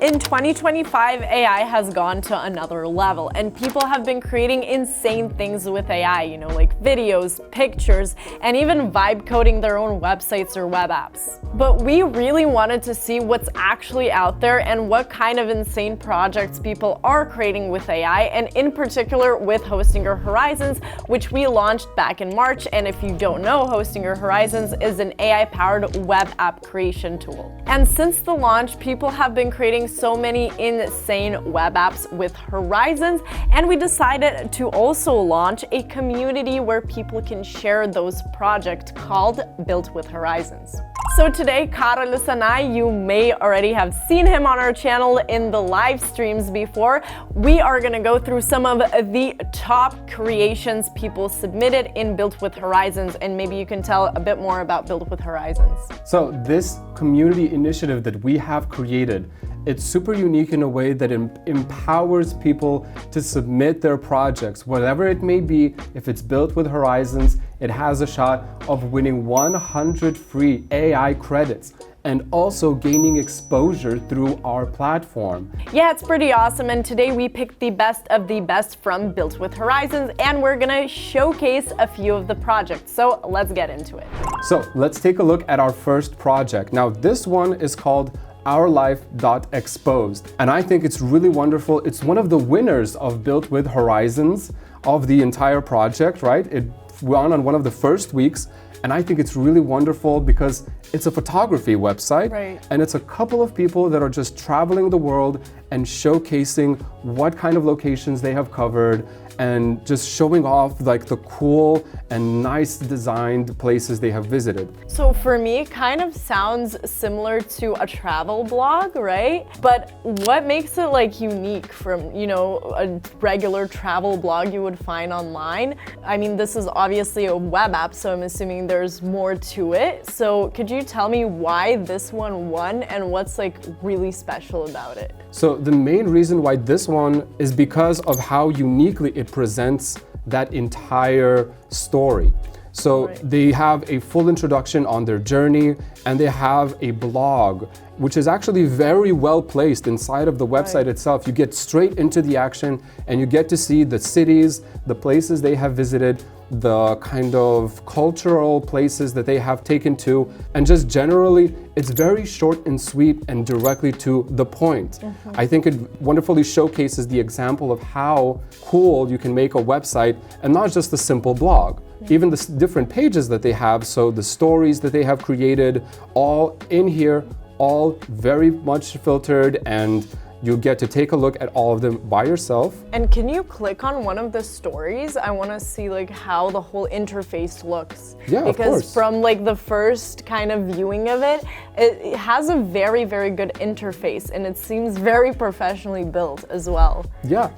In 2025, AI has gone to another level, and people have been creating insane things with AI, like videos, pictures, and even vibe coding their own websites or web apps. But we really wanted to see what's actually out there and what kind of insane projects people are creating with AI, and in particular with Hosting Your Horizons, which we launched back in March. And if you don't know, Hosting Your Horizons is an AI-powered web app creation tool. And since the launch, people have been creating so many insane web apps with Horizons, and we decided to also launch a community where people can share those projects called Built with Horizons. So today, Carlos and I, you may already have seen him on our channel in the live streams before. We are gonna go through some of the top creations people submitted in Built with Horizons, and maybe you can tell a bit more about Built with Horizons. So this community initiative that we have created, it's super unique in a way that empowers people to submit their projects, whatever it may be. If it's Built with Horizons, it has a shot of winning 100 free AI credits and also gaining exposure through our platform. Yeah, it's pretty awesome, and today we picked the best of the best from Built with Horizons, and we're gonna showcase a few of the projects. So let's get into it. So let's take a look at our first project. Now this one is called ourlife.exposed, and I think it's really wonderful. It's one of the winners of Built with Horizons of the entire project, right? It won on one of the first weeks, and I think it's really wonderful because it's a photography website, right, and it's a couple of people that are just traveling the world and showcasing what kind of locations they have covered and just showing off like the cool and nice designed places they have visited. So for me, it kind of sounds similar to a travel blog, right? But what makes it like unique from, a regular travel blog you would find online? I mean, this is obviously a web app, so I'm assuming there's more to it. So could you tell me why this one won and what's like really special about it? So the main reason why this one is because of how uniquely it presents that entire story. So they have a full introduction on their journey, and they have a blog, which is actually very well placed inside of the website itself. You get straight into the action, and you get to see the cities, the places they have visited, the kind of cultural places that they have taken to, and just generally, it's very short and sweet and directly to the point. I think it wonderfully showcases the example of how cool you can make a website and not just a simple blog. Even the different pages that they have, so the stories that they have created, all in here, all very much filtered, and you get to take a look at all of them by yourself. And can you click on one of the stories? I want to see like how the whole interface looks. Yeah, of course. Because from like the first kind of viewing of it, it has a very, very good interface, and it seems very professionally built as well. Yeah.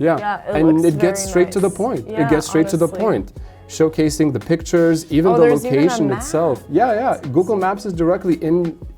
And it gets straight to the point. Yeah, it gets straight to the point. Showcasing the pictures, even the location itself. Yeah. Google Maps is directly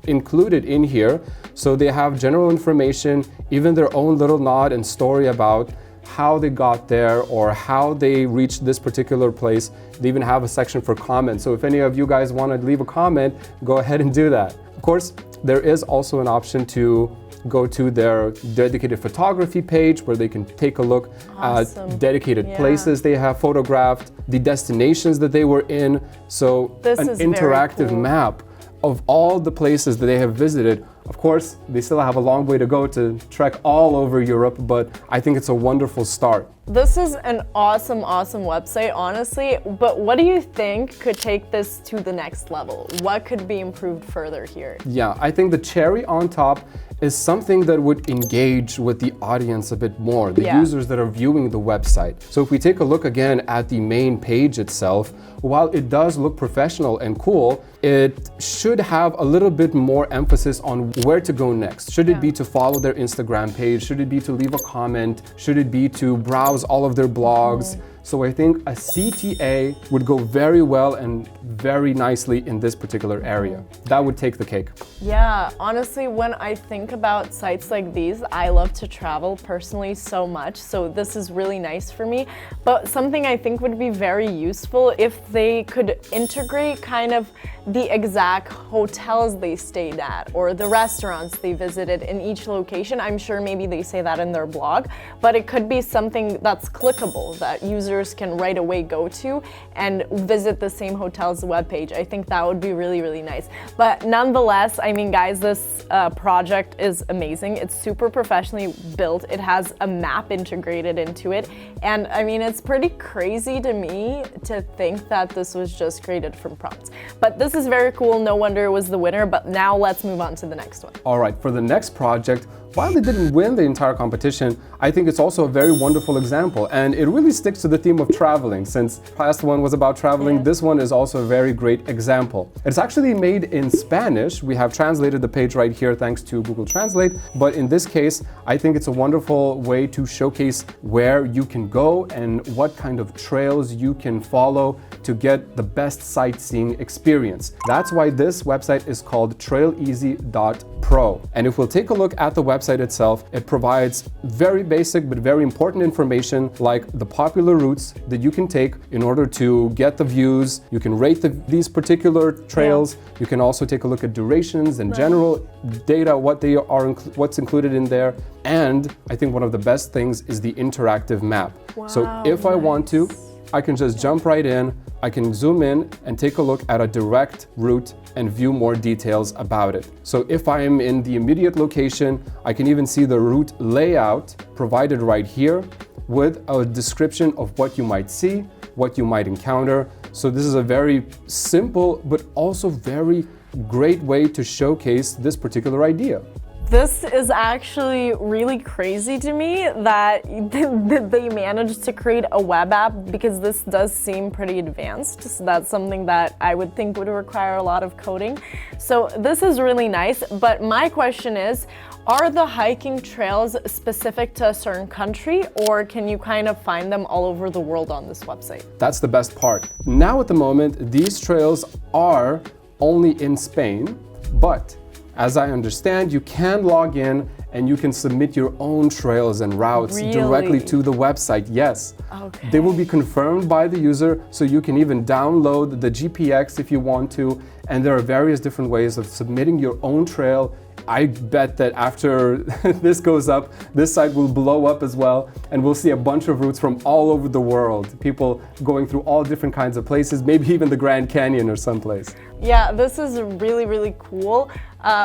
included in here. So they have general information, even their own little nod and story about how they got there or how they reached this particular place. They even have a section for comments. So if any of you guys want to leave a comment, go ahead and do that. Of course, there is also an option to go to their dedicated photography page where they can take a look at dedicated places they have photographed, the destinations that they were in. So an interactive map of all the places that they have visited. Of course, they still have a long way to go to trek all over Europe, but I think it's a wonderful start. This is an awesome website, honestly, but what do you think could take this to the next level? What could be improved further here? Yeah, I think the cherry on top is something that would engage with the audience a bit more, the users that are viewing the website. So if we take a look again at the main page itself, while it does look professional and cool, it should have a little bit more emphasis on where to go next. Should it be to follow their Instagram page? Should it be to leave a comment? Should it be to browse all of their blogs? So I think a CTA would go very well and very nicely in this particular area. That would take the cake. Yeah, honestly, when I think about sites like these, I love to travel personally so much, so this is really nice for me. But something I think would be very useful if they could integrate kind of the exact hotels they stayed at or the restaurants they visited in each location. I'm sure maybe they say that in their blog, but it could be something that's clickable that users can right away go to and visit the same hotel's webpage. I think that would be really, really nice. But nonetheless, I mean, guys, this project is amazing. It's super professionally built. It has a map integrated into it. And I mean, it's pretty crazy to me to think that this was just created from prompts. But this is very cool. No wonder it was the winner. But now let's move on to the next one. All right, for the next project, while they didn't win the entire competition, I think it's also a very wonderful example. And it really sticks to the theme of traveling. Since past one was about traveling, this one is also a very great example. It's actually made in Spanish. We have translated the page right here thanks to Google Translate. But in this case, I think it's a wonderful way to showcase where you can go and what kind of trails you can follow to get the best sightseeing experience. That's why this website is called traileasy.pro. And if we'll take a look at the website itself, it provides very basic but very important information like the popular routes that you can take in order to get the views. You can rate these particular trails. You can also take a look at durations and general data, what's included in there. And I think one of the best things is the interactive map. Wow, so if I want to, I can just jump right in, I can zoom in and take a look at a direct route and view more details about it. So if I am in the immediate location, I can even see the route layout provided right here with a description of what you might see, what you might encounter. So this is a very simple, but also very great way to showcase this particular idea. This is actually really crazy to me that they managed to create a web app, because this does seem pretty advanced. So that's something that I would think would require a lot of coding. So this is really nice, but my question is, are the hiking trails specific to a certain country, or can you kind of find them all over the world on this website? That's the best part. Now at the moment, these trails are only in Spain, but as I understand, you can log in and you can submit your own trails and routes directly to the website. Yes. Okay. They will be confirmed by the user, so you can even download the GPX if you want to. And there are various different ways of submitting your own trail. I bet that after this goes up, this site will blow up as well, and we'll see a bunch of routes from all over the world. People going through all different kinds of places, maybe even the Grand Canyon or someplace. Yeah, this is really, really cool.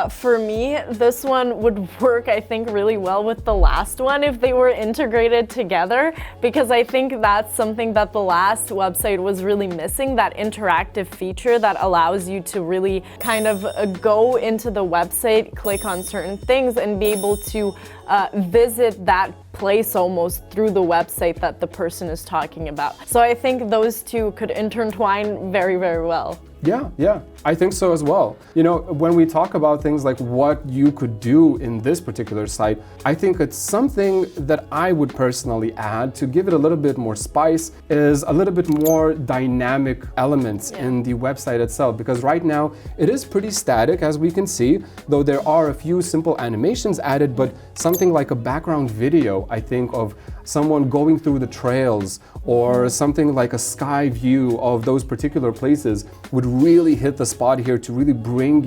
For me, this one would work, I think, really well with the last one if they were integrated together, because I think that's something that the last website was really missing, that interactive feature that allows you to really kind of go into the website, click on certain things, and be able to visit that place almost through the website that the person is talking about. So I think those two could intertwine very, very well. Yeah, I think so as well. You know, when we talk about things like what you could do in this particular site, I think it's something that I would personally add to give it a little bit more spice, is a little bit more dynamic elements in the website itself, because right now it is pretty static, as we can see, though there are a few simple animations added, but something like a background video, I think, of someone going through the trails, or something like a sky view of those particular places would really hit the spot here to really bring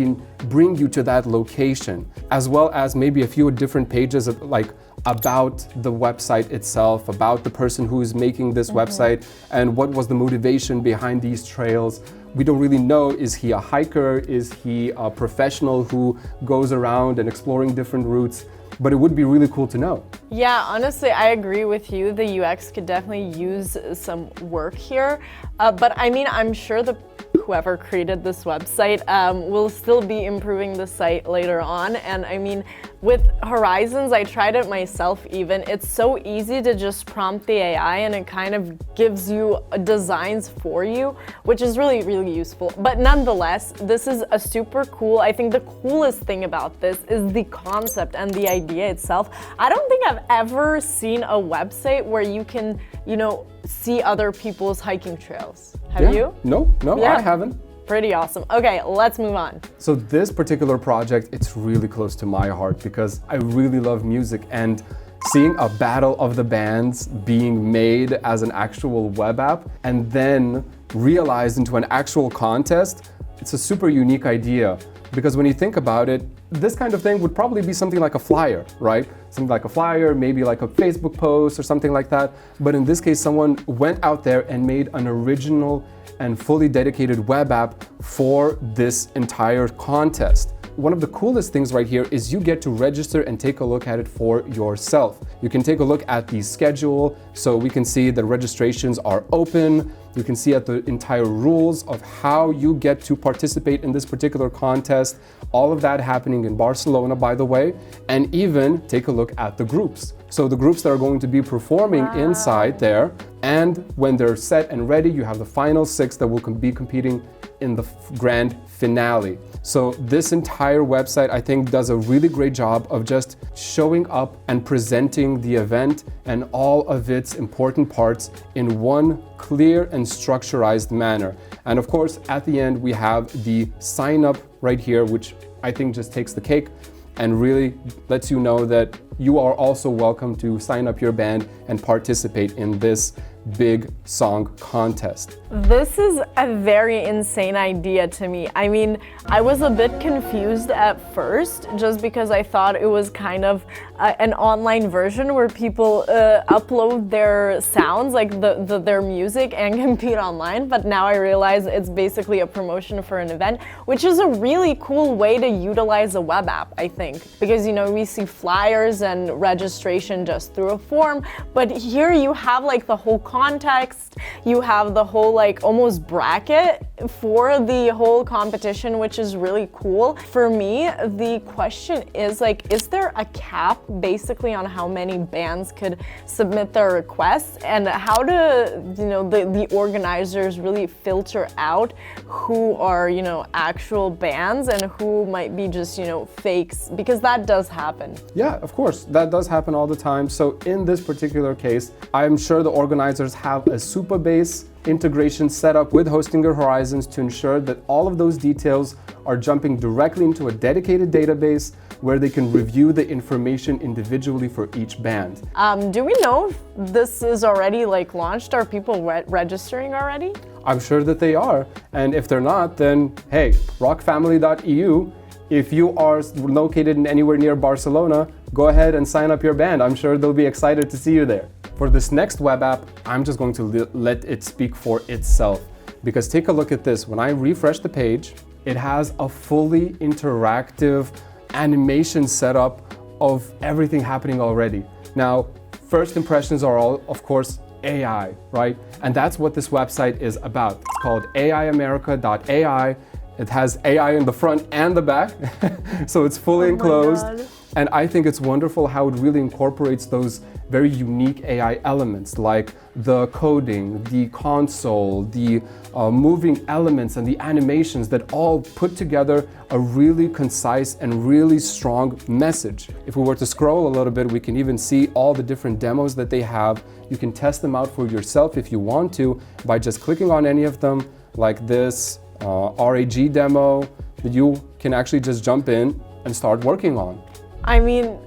you to that location, as well as maybe a few different pages of, like, about the website itself, about the person who is making this website, and what was the motivation behind these trails. We don't really know, is he a hiker? Is he a professional who goes around and exploring different routes? But it would be really cool to know. Yeah, honestly, I agree with you. The UX could definitely use some work here. But I mean, I'm sure whoever created this website will still be improving the site later on. And I mean, with Horizons, I tried it myself even. It's so easy to just prompt the AI and it kind of gives you designs for you, which is really, really useful. But nonetheless, this is a super cool, I think the coolest thing about this is the concept and the idea itself. I don't think I've ever seen a website where you can, you know, see other people's hiking trails. Have you? No, I haven't. Pretty awesome. Okay, let's move on. So this particular project, it's really close to my heart because I really love music, and seeing a battle of the bands being made as an actual web app and then realized into an actual contest, it's a super unique idea, because when you think about it, this kind of thing would probably be something like a flyer, right? Something like a flyer, maybe like a Facebook post or something like that. But in this case, someone went out there and made an original and fully dedicated web app for this entire contest. One of the coolest things right here is you get to register and take a look at it for yourself. You can take a look at the schedule, so we can see the registrations are open. You can see at the entire rules of how you get to participate in this particular contest. All of that happening in Barcelona, by the way, and even take a look at the groups. So the groups that are going to be performing inside there, and when they're set and ready, you have the final 6 that will be competing in the grand finale. So this entire website, I think, does a really great job of just showing up and presenting the event and all of its important parts in one clear and structurized manner. And of course, at the end, we have the sign up right here, which I think just takes the cake and really lets you know that you are also welcome to sign up your band and participate in this big song contest. This is a very insane idea to me. I mean, I was a bit confused at first just because I thought it was kind of an online version where people upload their sounds, like their music, and compete online. But now I realize it's basically a promotion for an event, which is a really cool way to utilize a web app, I think. Because, you know, we see flyers and registration just through a form, but here you have like the whole context, you have the whole like almost bracket for the whole competition, which is really cool. For me, the question is like, is there a cap basically on how many bands could submit their requests, and how do, you know, the organizers really filter out who are, you know, actual bands and who might be just, you know, fakes, because that does happen. Yeah, of course, that does happen all the time. So in this particular case, I'm sure the organizers have a Supabase integration set up with Hostinger Horizons to ensure that all of those details are jumping directly into a dedicated database where they can review the information individually for each band. Do we know if this is already like launched? Are people registering already? I'm sure that they are, and if they're not, then hey, rockfamily.eu, if you are located in anywhere near Barcelona, go ahead and sign up your band. I'm sure they'll be excited to see you there. For this next web app, I'm just going to let it speak for itself, because take a look at this. When I refresh the page, it has a fully interactive animation setup of everything happening already. Now, first impressions are all, of course, AI, right? And that's what this website is about. It's called aiamerica.ai. It has AI in the front and the back, so it's fully enclosed. And I think it's wonderful how it really incorporates those very unique AI elements like the coding, the console, the moving elements and the animations that all put together a really concise and really strong message. If we were to scroll a little bit, we can even see all the different demos that they have. You can test them out for yourself if you want to by just clicking on any of them, like this RAG demo that you can actually just jump in and start working on. I mean,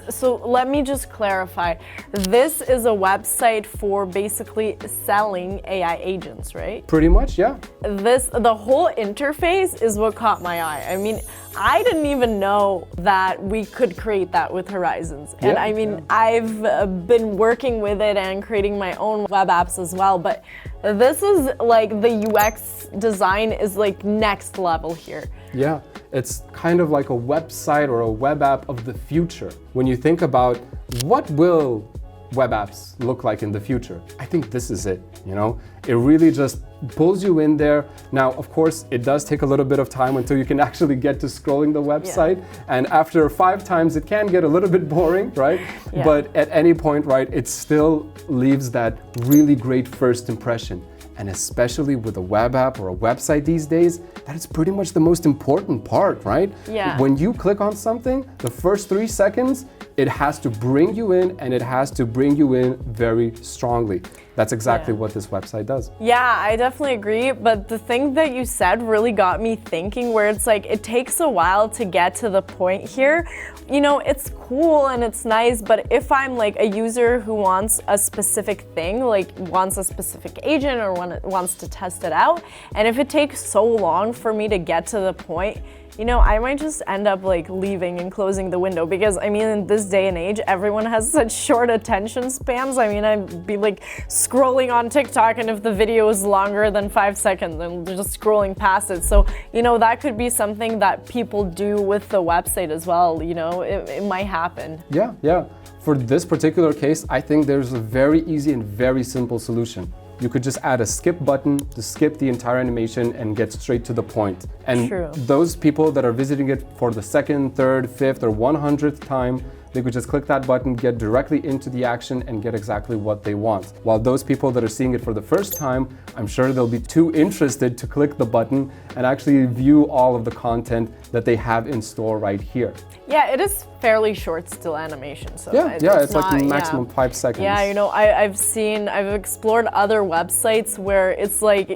so let me just clarify. This is a website for basically selling AI agents, right? Pretty much, yeah. The whole interface is what caught my eye. I mean, I didn't even know that we could create that with Horizons. And I mean, I've been working with it and creating my own web apps as well, but this is like the UX design is like next level here. Yeah, it's kind of like a website or a web app of the future. When you think about what will web apps look like in the future, I think this is it, you know? It really just pulls you in there. Now, of course, it does take a little bit of time until you can actually get to scrolling the website. And after 5 times, it can get a little bit boring, right? But at any point, right, it still leaves that really great first impression. And especially with a web app or a website these days, that is pretty much the most important part, right? Yeah. When you click on something, the first 3 seconds, it has to bring you in, and it has to bring you in very strongly. That's exactly what this website does. Yeah, I definitely agree. But the thing that you said really got me thinking, where it's like, it takes a while to get to the point here. You know, it's cool and it's nice, but if I'm like a user who wants a specific thing, like wants a specific agent or wants to test it out. And if it takes so long for me to get to the point, I might just end up like leaving and closing the window, because I mean, in this day and age, everyone has such short attention spans. I mean, I'd be like scrolling on TikTok, and if the video is longer than 5 seconds, then they're just scrolling past it. So, that could be something that people do with the website as well. It might happen. Yeah. For this particular case, I think there's a very easy and very simple solution. You could just add a skip button to skip the entire animation and get straight to the point. And those people that are visiting it for the second, third, fifth, or 100th time, they could just click that button, get directly into the action, and get exactly what they want. While those people that are seeing it for the first time, I'm sure they'll be too interested to click the button and actually view all of the content that they have in store right here. Yeah, it is fairly short still animation. So it's like maximum 5 seconds. Yeah, I've explored other websites where it's like,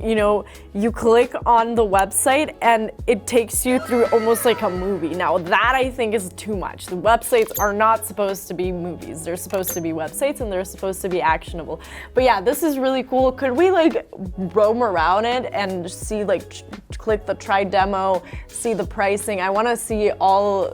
you click on the website and it takes you through almost like a movie. Now that I think is too much. The websites are not supposed to be movies. They're supposed to be websites, and they're supposed to be actionable. But yeah, this is really cool. Could we like roam around it and see, like, click the try demo, see the pricing? I want to see all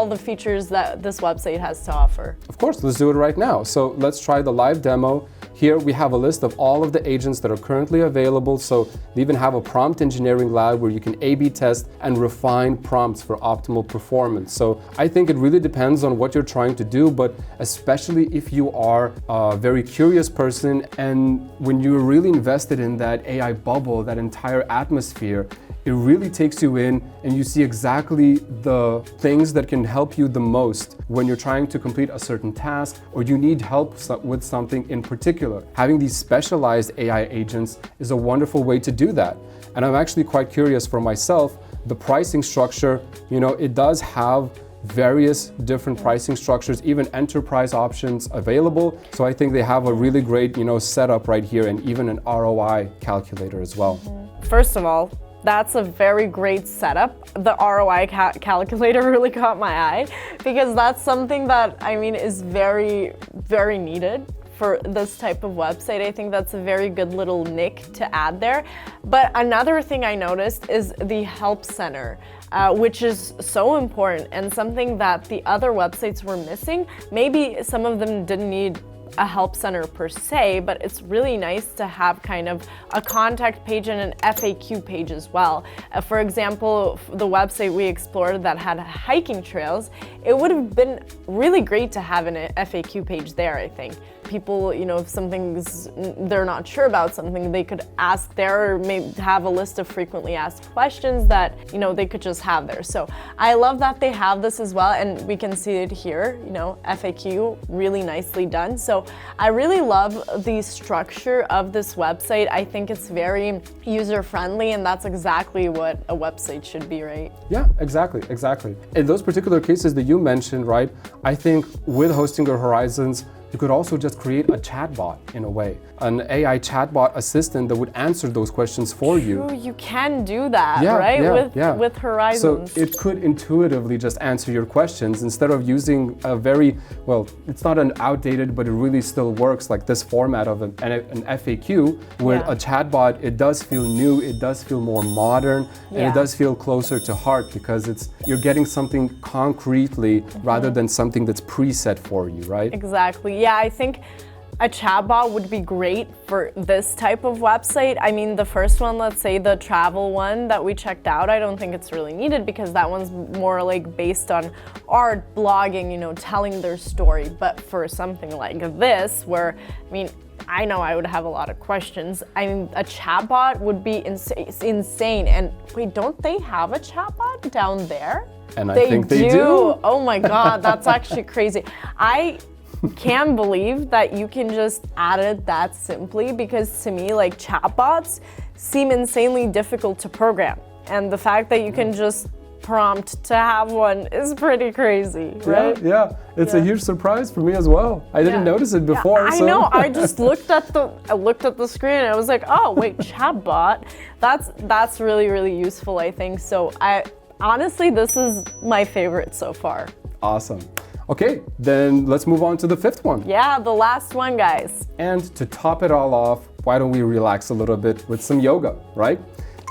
the features that this website has to offer. Of course, let's do it right now. So let's try the live demo. Here we have a list of all of the agents that are currently available. So they even have a prompt engineering lab where you can A/B test and refine prompts for optimal performance. So I think it really depends on what you're trying to do, but especially if you are a very curious person and when you're really invested in that AI bubble, that entire atmosphere, it really takes you in and you see exactly the things that can help you the most when you're trying to complete a certain task or you need help with something in particular. Having these specialized AI agents is a wonderful way to do that. And I'm actually quite curious for myself, the pricing structure, it does have various different pricing structures, even enterprise options available. So I think they have a really great, setup right here, and even an ROI calculator as well. First of all, that's a very great setup. The ROI calculator really caught my eye, because that's something that, is very, very needed for this type of website. I think that's a very good little nick to add there. But another thing I noticed is the help center, which is so important and something that the other websites were missing. Maybe some of them didn't need a help center per se, but it's really nice to have kind of a contact page and an FAQ page as well. For example, the website we explored that had hiking trails, it would have been really great to have an FAQ page there, I think. People, if they're not sure about something, they could ask there, or maybe have a list of frequently asked questions that, they could just have there. So I love that they have this as well, and we can see it here, FAQ, really nicely done. So I really love the structure of this website. I think it's very user-friendly, and that's exactly what a website should be, right? Yeah, exactly. In those particular cases that you mentioned, right, I think with Hostinger Horizons, you could also just create a chatbot in a way, an AI chatbot assistant that would answer those questions for you. True, you can do that, right? With Horizons. So it could intuitively just answer your questions instead of using a very, it's not an outdated, but it really still works, like this format of an FAQ. With a chatbot, it does feel new, it does feel more modern, and it does feel closer to heart, because you're getting something concretely rather than something that's preset for you, right? Exactly. Yeah, I think a chatbot would be great for this type of website. The first one, let's say the travel one that we checked out, I don't think it's really needed, because that one's more like based on art, blogging, telling their story. But for something like this, where, I know I would have a lot of questions. A chatbot would be insane. And wait, don't they have a chatbot down there? And I think they do. Oh my God, that's actually crazy. I can't believe that you can just add it that simply, because to me, like, chatbots seem insanely difficult to program. And the fact that you can just prompt to have one is pretty crazy, right? Yeah. It's a huge surprise for me as well. I didn't notice it before. I know. I just looked at the screen and I was like, oh wait, chatbot. That's really, really useful, I think. So honestly, this is my favorite so far. Awesome. Okay, then let's move on to the fifth one. Yeah, the last one, guys. And to top it all off, why don't we relax a little bit with some yoga, right?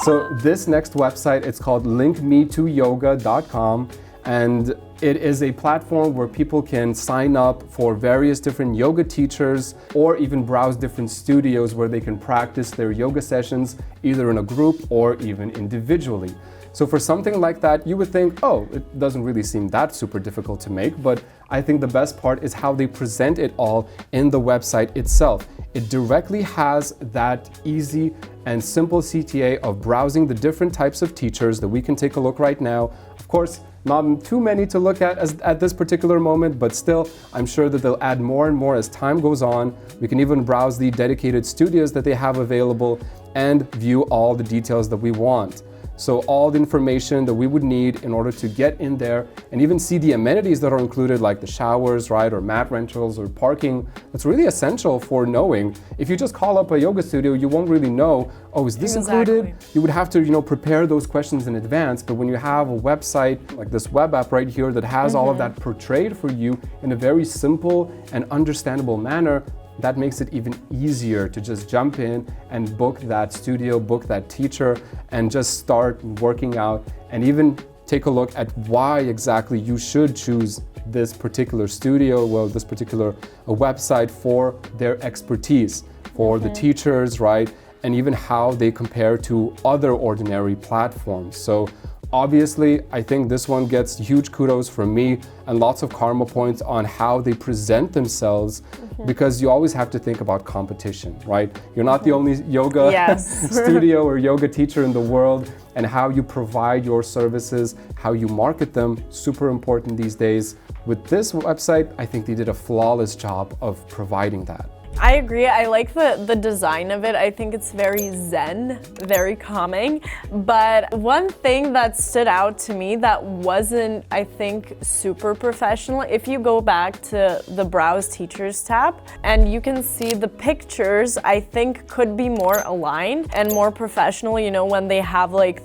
So this next website, it's called linkmetoyoga.com, and it is a platform where people can sign up for various different yoga teachers or even browse different studios where they can practice their yoga sessions either in a group or even individually. So for something like that, you would think, oh, it doesn't really seem that super difficult to make, but I think the best part is how they present it all in the website itself. It directly has that easy and simple CTA of browsing the different types of teachers that we can take a look right now. Of course, not too many to look at this particular moment, but still, I'm sure that they'll add more and more as time goes on. We can even browse the dedicated studios that they have available and view all the details that we want. So all the information that we would need in order to get in there and even see the amenities that are included, like the showers, right, or mat rentals or parking. That's really essential for knowing. If you just call up a yoga studio, you won't really know, oh, is this included? You would have to, prepare those questions in advance. But when you have a website like this web app right here that has all of that portrayed for you in a very simple and understandable manner, that makes it even easier to just jump in and book that studio, book that teacher, and just start working out and even take a look at why exactly you should choose this particular studio, well, this particular website for their expertise, for the teachers, right? And even how they compare to other ordinary platforms. So obviously, I think this one gets huge kudos from me and lots of karma points on how they present themselves, because you always have to think about competition, right? You're not the only yoga studio or yoga teacher in the world, and how you provide your services, how you market them, super important these days. With this website, I think they did a flawless job of providing that. I agree. I like the design of it. I think it's very zen, very calming. But one thing that stood out to me that wasn't, I think, super professional, if you go back to the Browse Teachers tab and you can see the pictures, I think could be more aligned and more professional, when they have like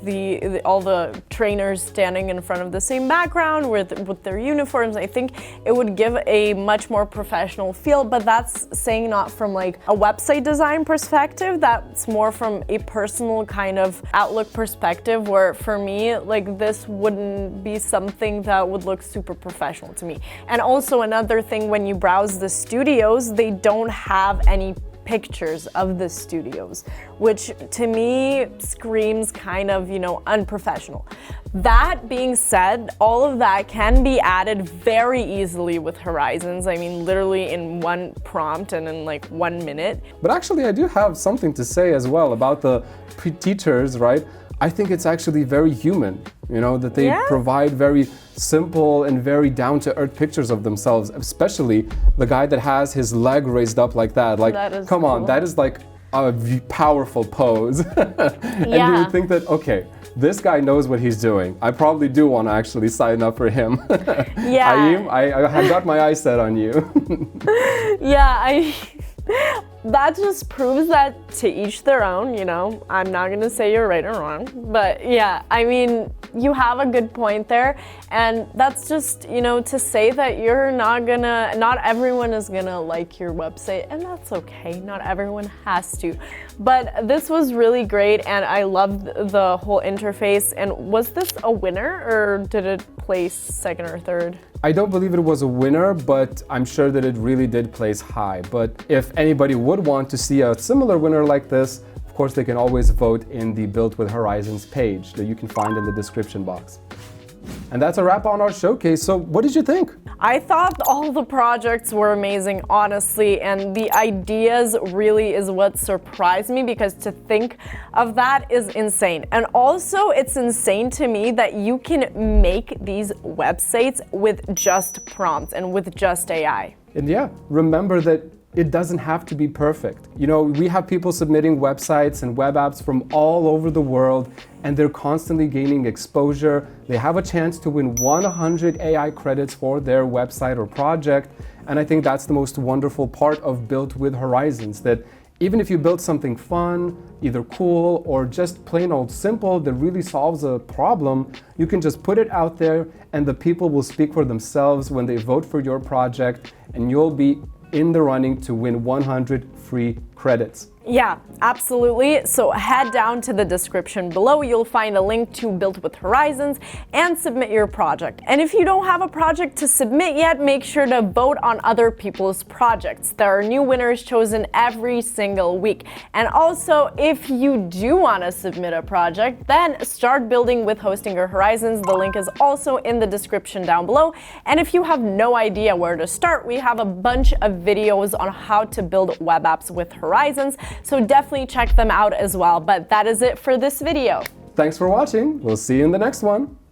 all the trainers standing in front of the same background with their uniforms. I think it would give a much more professional feel, but that's saying not from like a website design perspective, that's more from a personal kind of outlook perspective, where for me, like, this wouldn't be something that would look super professional to me. And also another thing, when you browse the studios, they don't have any pictures of the studios, which to me screams kind of, unprofessional. That being said, all of that can be added very easily with Horizons. I mean, literally in one prompt and in like 1 minute. But actually, I do have something to say as well about the teachers, right? I think it's actually very human, that they provide very simple and very down-to-earth pictures of themselves, especially the guy that has his leg raised up like that. Like, come on, that is like a powerful pose. And you would think that, okay, this guy knows what he's doing. I probably do want to actually sign up for him. Aim, I have got my eye set on you. That just proves that to each their own, I'm not gonna say you're right or wrong, but I mean, you have a good point there. And that's just, to say that not everyone is gonna like your website, and that's okay. Not everyone has to. But this was really great, and I loved the whole interface. And was this a winner, or did it place second or third? I don't believe it was a winner, but I'm sure that it really did place high. But if anybody would want to see a similar winner like this, of course, they can always vote in the Built with Horizons page that you can find in the description box. And that's a wrap on our showcase. So what did you think? I thought all the projects were amazing, honestly, and the ideas really is what surprised me, because to think of that is insane. And also, it's insane to me that you can make these websites with just prompts and with just AI. And remember that it doesn't have to be perfect. We have people submitting websites and web apps from all over the world, and they're constantly gaining exposure. They have a chance to win 100 AI credits for their website or project. And I think that's the most wonderful part of Built with Horizons, that even if you build something fun, either cool or just plain old simple that really solves a problem, you can just put it out there and the people will speak for themselves when they vote for your project, and you'll be in the running to win 100 free credits. Yeah, absolutely. So head down to the description below. You'll find a link to Build with Horizons and submit your project. And if you don't have a project to submit yet, make sure to vote on other people's projects. There are new winners chosen every single week. And also, if you do want to submit a project, then start building with Hosting Your Horizons. The link is also in the description down below. And if you have no idea where to start, we have a bunch of videos on how to build web apps with Horizons. So definitely check them out as well. But that is it for this video. Thanks for watching. We'll see you in the next one.